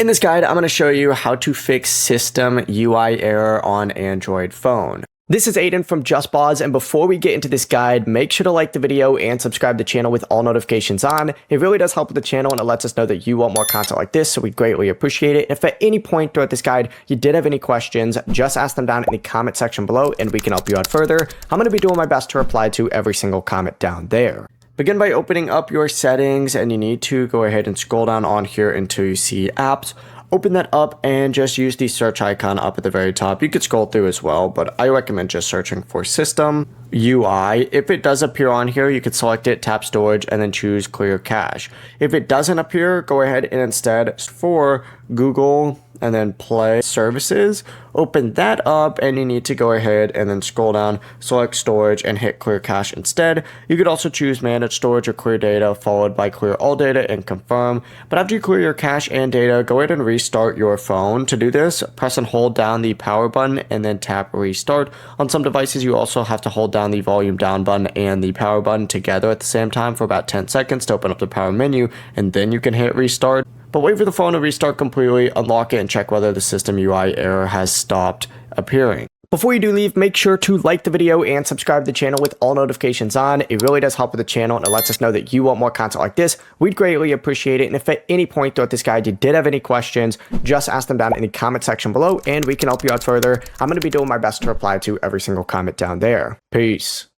In this guide, I'm going to show you how to fix system UI error on Android phone. This is Aiden from JustBoz, and before we get into this guide, make sure to like the video and subscribe to the channel with all notifications on. It really does help with the channel, and it lets us know that you want more content like this, so we greatly appreciate it. If at any point throughout this guide you did have any questions, just ask them down in the comment section below, and we can help you out further. I'm going to be doing my best to reply to every single comment down there. Begin by opening up your settings, and you need to go ahead and scroll down on here until you see apps. Open that up and just use the search icon up at the very top. You could scroll through as well, but I recommend just searching for system UI. If it does appear on here, you could select it, tap storage, and then choose clear cache. If it doesn't appear, go ahead and instead for Google and then Play services, open that up, and you need to go ahead and then scroll down, select storage, and hit clear cache instead. You could also choose manage storage or clear data, followed by clear all data and confirm. But after you clear your cache and data, go ahead and restart your phone. To do this, press and hold down the power button and then tap restart. On some devices, you also have to hold down the volume down button and the power button together at the same time for about 10 seconds to open up the power menu, and then you can hit restart. But wait for the phone to restart completely, unlock it, and check whether the system UI error has stopped appearing. Before you do leave, make sure to like the video and subscribe to the channel with all notifications on. It really does help with the channel, and it lets us know that you want more content like this. We'd greatly appreciate it. And if at any point throughout this guide you did have any questions, just ask them down in the comment section below, and we can help you out further. I'm going to be doing my best to reply to every single comment down there. Peace.